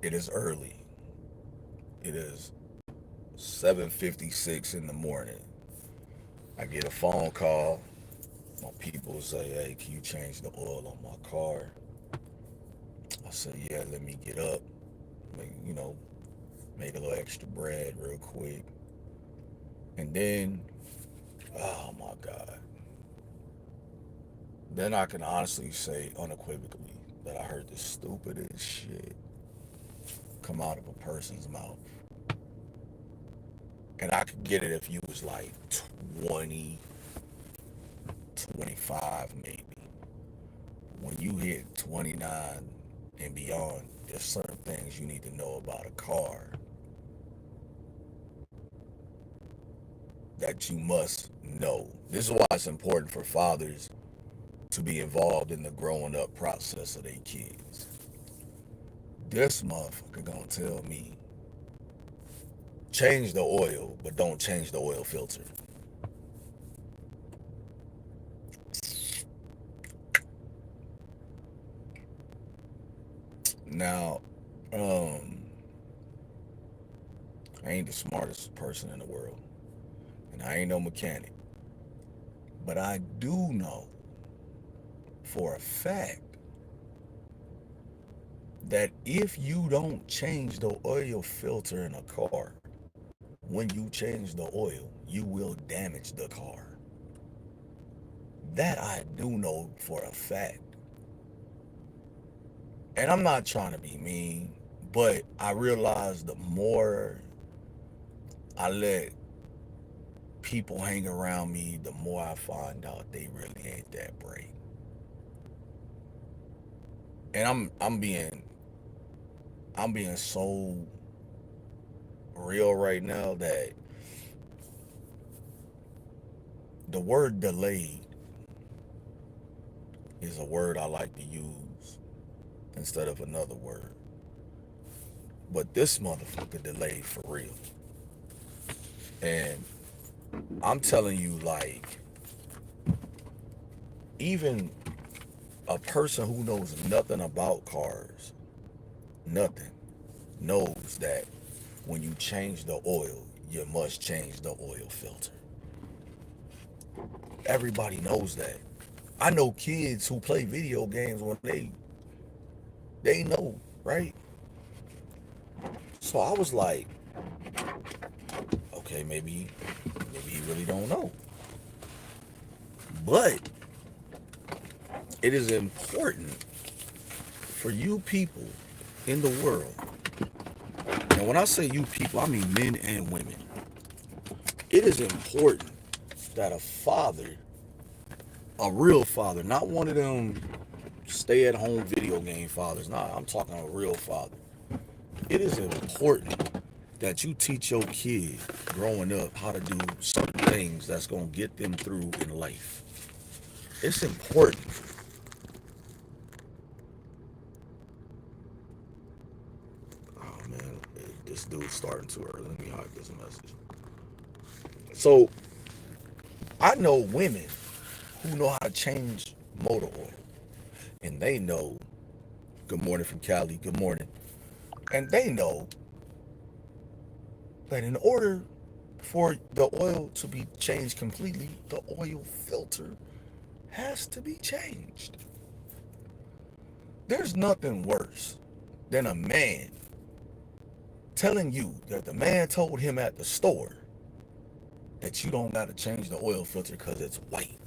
It is early. It is 7:56 in the morning. I get a phone call. My people say, "Hey, can you change the oil on my car?" I said, "Yeah, let me get up. Make, make a little extra bread real quick." And then, oh my God. Then I can honestly say unequivocally that I heard the stupidest shit come out of a person's mouth. And I could get it if you was like 20, 25 maybe. When you hit 29 and beyond, there's certain things you need to know about a car that you must know. This is why it's important for fathers to be involved in the growing up process of their kids. This motherfucker gonna tell me, change the oil, but don't change the oil filter. Now, um, I ain't the smartest person in the world, and I ain't no mechanic, but I do know for a fact that if you don't change the oil filter in a car, when you change the oil, you will damage the car. That I do know for a fact. And I'm not trying to be mean, but I realize the more I let people hang around me, the more I find out they really ain't that bright. And I'm being so real right now that the word delayed is a word I like to use instead of another word. But this motherfucker delayed for real. And I'm telling you, like, even a person who knows nothing about cars, nothing, knows that when you change the oil, you must change the oil filter. Everybody knows that. I know kids who play video games when they know, right? So I was like, okay, maybe he really don't know. But it is important for you people in the world, and when I say you people, I mean men and women. It is important that a father, a real father, not one of them stay at home video game fathers. Nah, I'm talking a real father. It is important that you teach your kid growing up how to do certain things that's going to get them through in life. It's important. Oh man, this dude's starting too early. Let me hide this message. So I know women who know how to change motor oil, and they know. Good morning from Cali. Good morning. And they know that in order for the oil to be changed completely, the oil filter has to be changed. There's nothing worse than a man telling you that the man told him at the store that you don't got to change the oil filter because it's white.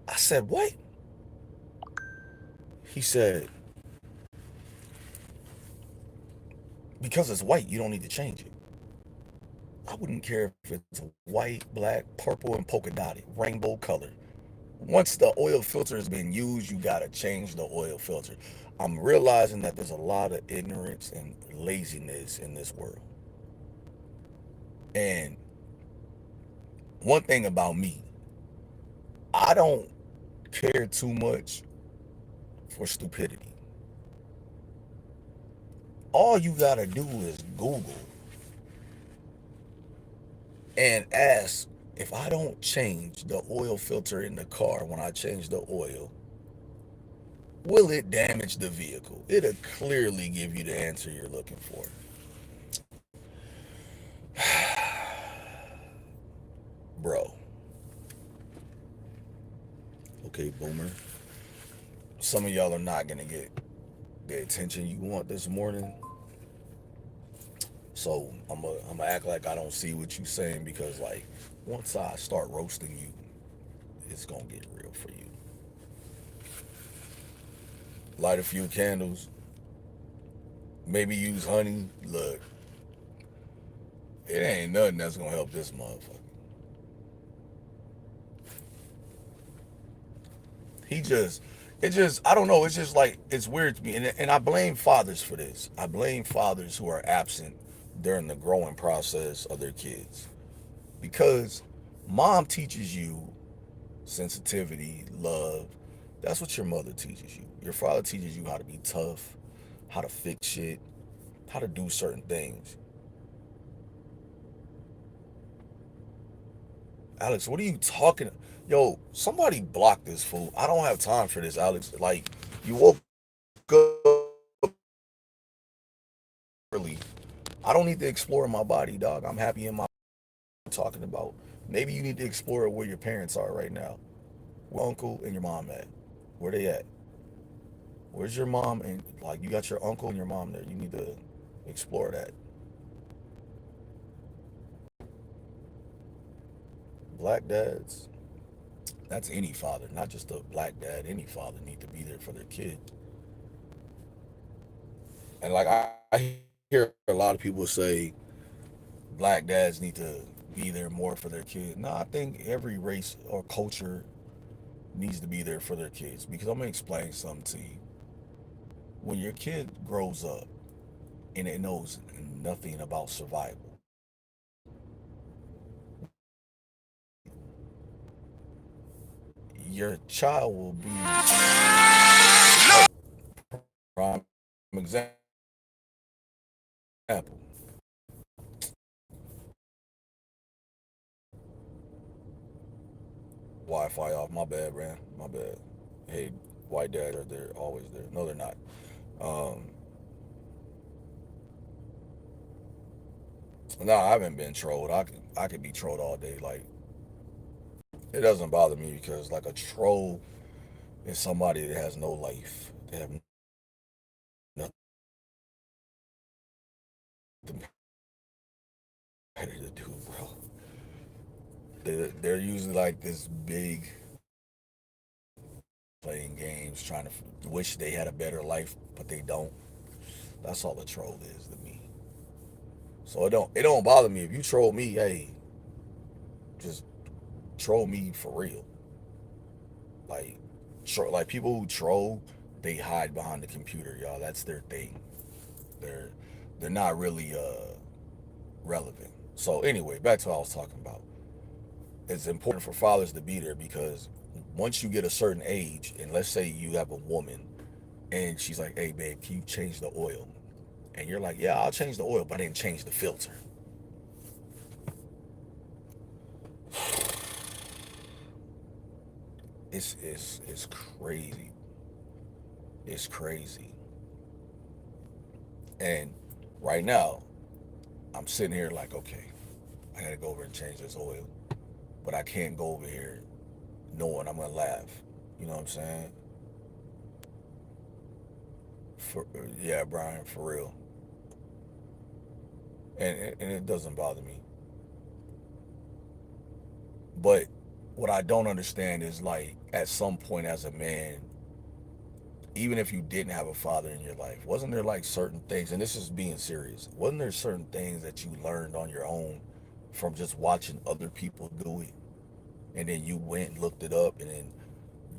I said, what? He said, because it's white, you don't need to change it. I wouldn't care if it's white, black, purple, and polka dotted, rainbow color. Once the oil filter has been used, you got to change the oil filter. I'm realizing that there's a lot of ignorance and laziness in this world. And one thing about me, I don't care too much for stupidity. All you got to do is Google and ask, if I don't change the oil filter in the car when I change the oil, will it damage the vehicle? It'll clearly give you the answer you're looking for. Bro. Okay, boomer. Some of y'all are not going to get the attention you want this morning. So I'm gonna act like I don't see what you're saying, because like once I start roasting you, it's gonna get real for you. Light a few candles, maybe use honey. Look, it ain't nothing that's gonna help this motherfucker. He just, it just, I don't know. It's just like, it's weird to me. And I blame fathers for this. I blame fathers who are absent during the growing process of their kids. Because mom teaches you sensitivity, love. That's what your mother teaches you. Your father teaches you how to be tough, how to fix shit, how to do certain things. Alex, what are you talking? Yo, somebody block this fool. I don't have time for this, Alex. Like, you woke up early. I don't need to explore my body, dog. I'm happy in my talking about. Maybe you need to explore where your parents are right now. Where uncle and your mom at? Where they at? Where's your mom? And like, you got your uncle and your mom there. You need to explore that. Black dads, that's any father, not just a black dad. Any father need to be there for their kid. And like, I hear a lot of people say black dads need to be there more for their kid. No, I think every race or culture needs to be there for their kids, because I'm gonna explain something to you. When your kid grows up and it knows nothing about survival, your child will be prime example. Wi-Fi off. My bad, man. My bad. Hey, white dad are there always there? No, they're not. Um, no, I haven't been trolled. I could be trolled all day. Like, it doesn't bother me, because like a troll is somebody that has no life. They have nothing better to do, bro. They're usually like this big, playing games, trying to wish they had a better life, but they don't. That's all a troll is to me. So it don't bother me if you troll me. Hey, just troll me for real. Like, like people who troll, they hide behind the computer, y'all. That's their thing. They're they're not really relevant. So anyway, back to what I was talking about. It's important for fathers to be there, because once you get a certain age, and let's say you have a woman and she's like, "Hey, babe, can you change the oil?" And you're like, "Yeah, I'll change the oil, but I didn't change the filter." It's crazy. It's crazy. And right now, I'm sitting here like, okay, I gotta go over and change this oil, but I can't go over here knowing I'm gonna laugh. You know what I'm saying? For Yeah, Brian, for real. And it doesn't bother me. But what I don't understand is, like, at some point as a man, even if you didn't have a father in your life, wasn't there like certain things, and this is being serious, wasn't there certain things that you learned on your own from just watching other people do it? And then you went and looked it up, and then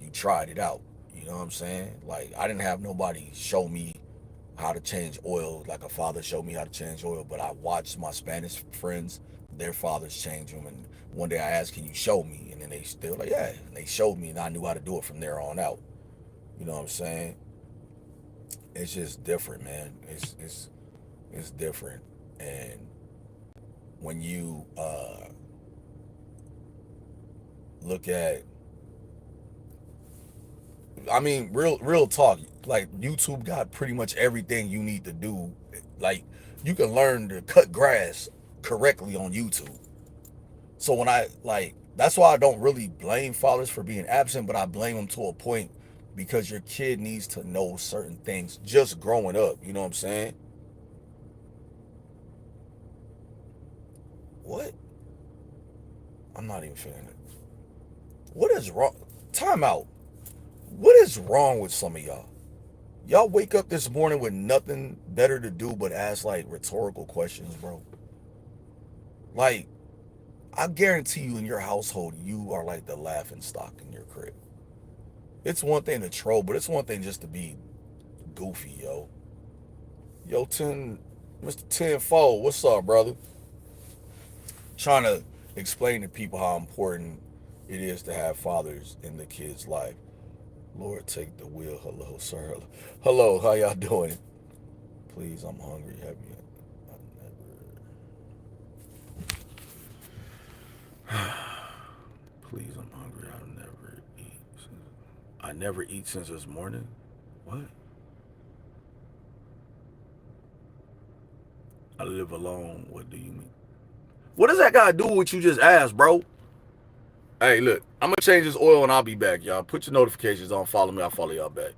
you tried it out. You know what I'm saying? Like, I didn't have nobody show me how to change oil, like a father showed me how to change oil, but I watched my Spanish friends, their fathers change them. And one day I asked, "Can you show me?" And then they were like, "Yeah." And they showed me, and I knew how to do it from there on out. You know what I'm saying? It's just different, man. It's different. And when you look at I mean, real talk. Like YouTube got pretty much everything you need to do. Like you can learn to cut grass correctly on YouTube. So when I like, that's why I don't really blame fathers for being absent, but I blame them to a point because your kid needs to know certain things just growing up. You know what I'm saying? What? I'm not even feeling it. What is wrong? Time out. What is wrong with some of y'all? Y'all wake up this morning with nothing better to do but ask like rhetorical questions, bro. Like, I guarantee you in your household, you are like the laughing stock in your crib. It's one thing to troll, but it's one thing just to be goofy, yo. Yo, Mr. Tenfold, what's up, brother? Trying to explain to people how important it is to have fathers in the kid's life. Lord, take the wheel. Hello, sir. Hello, how y'all doing? Please, I'm hungry. Have you? I never. Please, I'm hungry. I'll never eat. I never eat since this morning. What? I live alone. What do you mean? What does that got to do with what you just asked, bro? Hey, look, I'm gonna change this oil and I'll be back, y'all. Put your notifications on. Follow me. I'll follow y'all back.